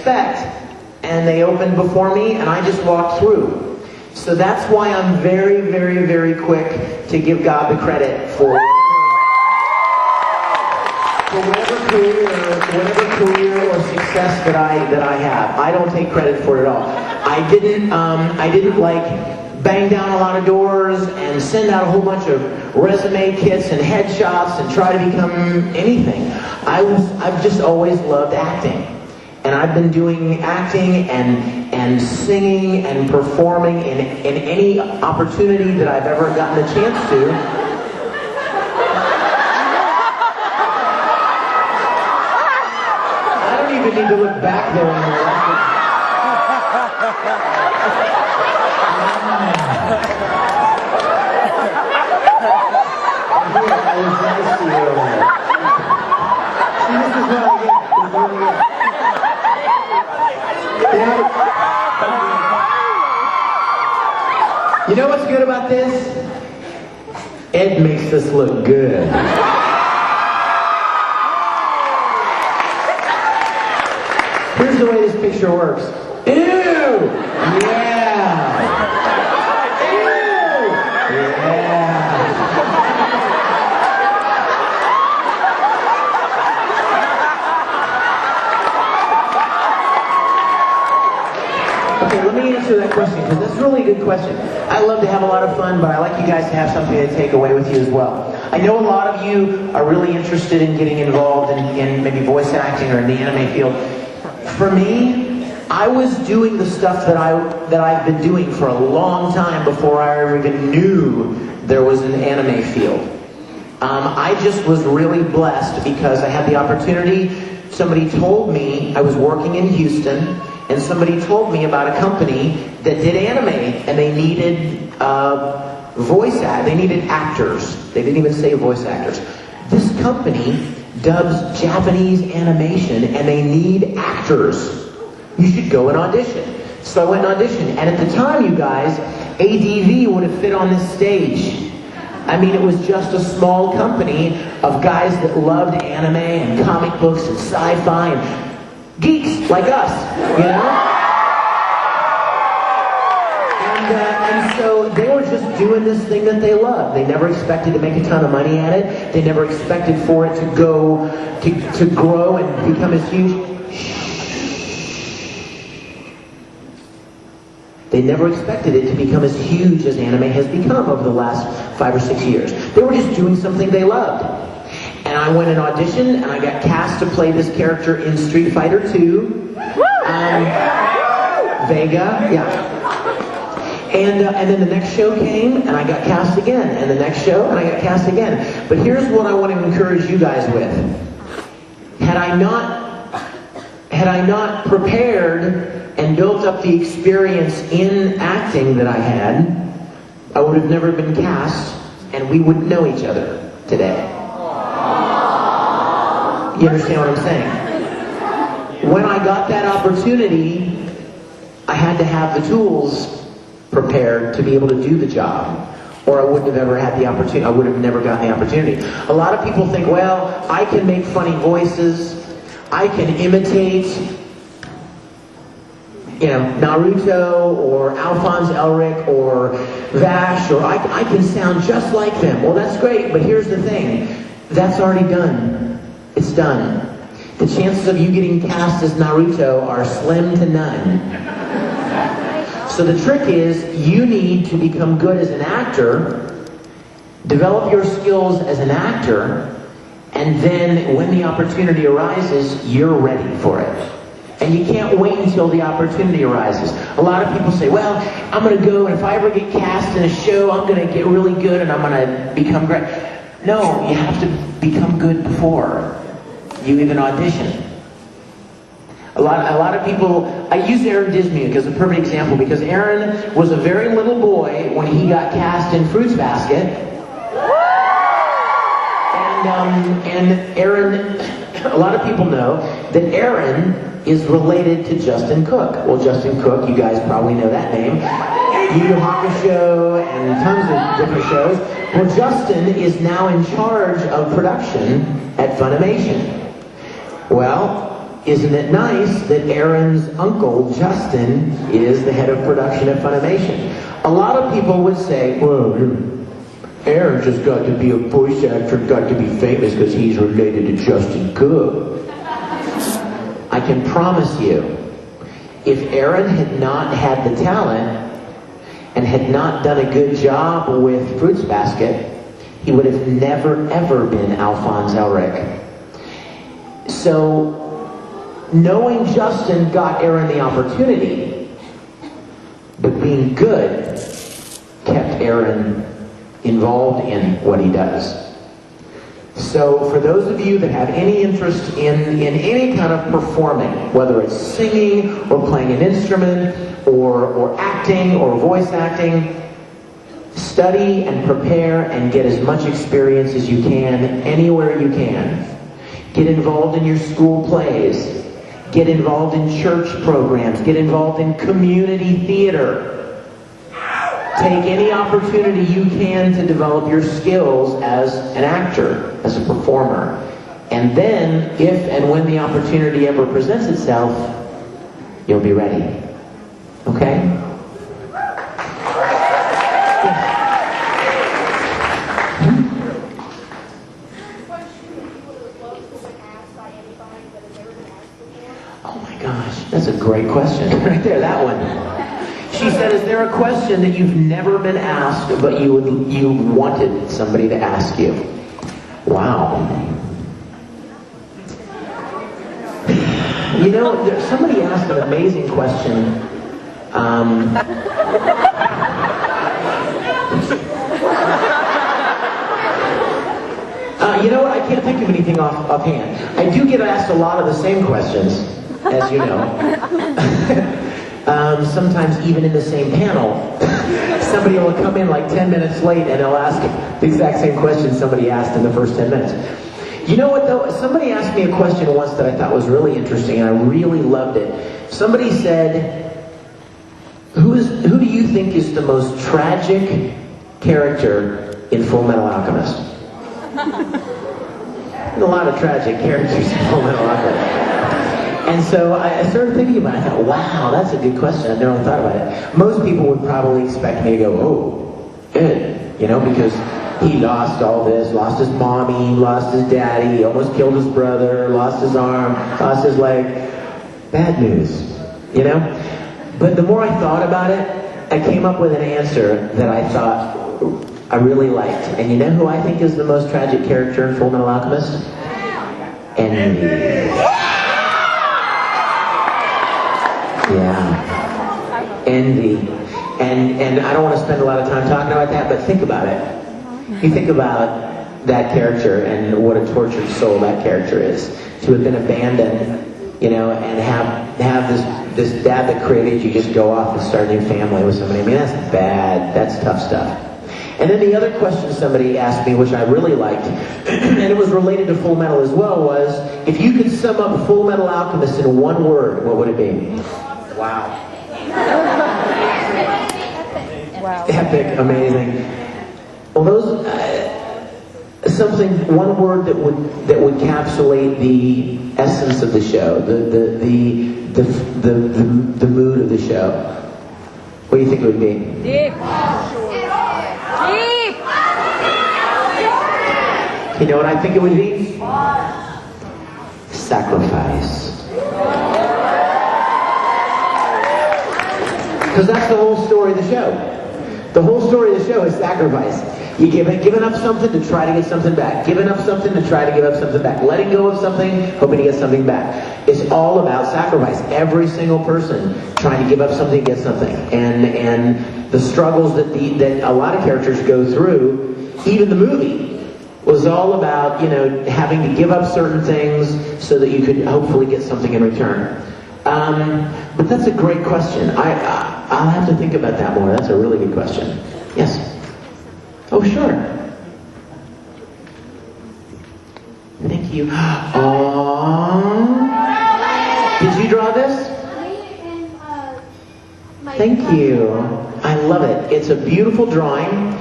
and they opened before me, and I just walked through. So that's why I'm very, very, very quick to give God the credit for whatever career or success that I have. I don't take credit for it at all. I didn't like bang down a lot of doors and send out a whole bunch of resume kits and headshots and try to become anything. I've just always loved acting. And I've been doing acting and singing and performing in any opportunity that I've ever gotten a chance to. I don't even need to look back there anymore. I was nice to you earlier. See, this is what I get. This is what I get. You know what's good about this? It makes us look good. Here's the way this picture works. Ew! Yeah! Ew! Yeah! Okay, let me answer that question, because that's really a good question. I love to have a lot of fun, but I like you guys to have something to take away with you as well. I know a lot of you are really interested in getting involved in maybe voice acting or in the anime field. For me, I was doing the stuff that I've been doing for a long time before I ever even knew there was an anime field. I just was really blessed because I had the opportunity. Somebody told me, I was working in Houston, and somebody told me about a company that did anime, and they needed they needed actors. They didn't even say voice actors. This company dubs Japanese animation, and they need actors. You should go and audition. So I went and auditioned, and at the time, you guys, ADV would have fit on this stage. I mean, it was just a small company of guys that loved anime and comic books and sci-fi and geeks like us, you know? And so they were just doing this thing that they loved. They never expected to make a ton of money at it. They never expected for it to grow and become as huge. They never expected it to become as huge as anime has become over the last 5 or 6 years. They were just doing something they loved. And I went and auditioned, and I got cast to play this character in Street Fighter 2. Vega, yeah. And then the next show came, and I got cast again. And the next show, and I got cast again. But here's what I want to encourage you guys with. Had I not prepared and built up the experience in acting that I had, I would have never been cast, and we wouldn't know each other today. You understand what I'm saying? When I got that opportunity, I had to have the tools prepared to be able to do the job, or I wouldn't have ever had the opportunity. I would have never gotten the opportunity. A lot of people think, well, I can make funny voices, I can imitate, Naruto or Alphonse Elric or Vash, or I can sound just like them. Well, that's great, but here's the thing. That's already done. It's done. The chances of you getting cast as Naruto are slim to none. So the trick is, you need to become good as an actor, develop your skills as an actor, and then when the opportunity arises, you're ready for it. And you can't wait until the opportunity arises. A lot of people say, well, I'm going to go, and if I ever get cast in a show, I'm going to get really good, and I'm going to become great. No, you have to become good before you even audition. A lot of people, I use Aaron Dismuke as a perfect example, because Aaron was a very little boy when he got cast in Fruits Basket. And Aaron, a lot of people know that Aaron is related to Justin Cook. Well, Justin Cook, you guys probably know that name. Yu Yu Hakusho and tons of different shows. Well, Justin is now in charge of production at Funimation. Well, isn't it nice that Aaron's uncle, Justin, is the head of production at Funimation? A lot of people would say, well, Aaron just got to be a voice actor, got to be famous because he's related to Justin Cook. I can promise you, if Aaron had not had the talent and had not done a good job with Fruits Basket, he would have never, ever been Alphonse Elric. So, knowing Justin got Aaron the opportunity, but being good kept Aaron involved in what he does. So for those of you that have any interest in any kind of performing, whether it's singing or playing an instrument or acting or voice acting, study and prepare and get as much experience as you can anywhere you can. Get involved in your school plays. Get involved in church programs. Get involved in community theater. Take any opportunity you can to develop your skills as an actor, as a performer. And then, if and when the opportunity ever presents itself, you'll be ready. Okay? Oh my gosh, that's a great question. Right there, that one. She said, is there a question that you've never been asked, but you wanted somebody to ask you? Wow. You know, somebody asked an amazing question. You know what? I can't think of anything offhand. I do get asked a lot of the same questions, as you know. Sometimes even in the same panel. Somebody will come in like 10 minutes late and they'll ask the exact same question somebody asked in the first 10 minutes. You know what though? Somebody asked me a question once that I thought was really interesting and I really loved it. Somebody said, who do you think is the most tragic character in Full Metal Alchemist? There's a lot of tragic characters in Full Metal Alchemist. And so I started thinking about it. I thought, wow, that's a good question. I've never thought about it. Most people would probably expect me to go, oh, Ed, you know, because he lost all this, lost his mommy, lost his daddy, almost killed his brother, lost his arm, lost his leg. Bad news, you know? But the more I thought about it, I came up with an answer that I thought I really liked. And you know who I think is the most tragic character in Full Metal Alchemist? Envy. Yeah, envy. And I don't want to spend a lot of time talking about that, but think about it. You think about that character and what a tortured soul that character is. To have been abandoned, you know, and have this dad that created you just go off and start a new family with somebody. I mean, that's bad. That's tough stuff. And then the other question somebody asked me, which I really liked, and it was related to Full Metal as well, was, if you could sum up Full Metal Alchemist in one word, what would it be? Wow. Wow. Epic, amazing. Well, those one word that would encapsulate the essence of the show, the mood of the show. What do you think it would be? Deep. Deep. You know what I think it would be? Sacrifice. Because that's the whole story of the show. The whole story of the show is sacrifice. You giving up something to try to get something back. Giving up something to try to give up something back. Letting go of something, hoping to get something back. It's all about sacrifice. Every single person trying to give up something, get something. And the struggles that a lot of characters go through, even the movie, was all about, you know, having to give up certain things so that you could hopefully get something in return. But that's a great question. I'll have to think about that more. That's a really good question. Yes? Oh, sure. Thank you. Aww. Did you draw this? Thank you. I love it. It's a beautiful drawing.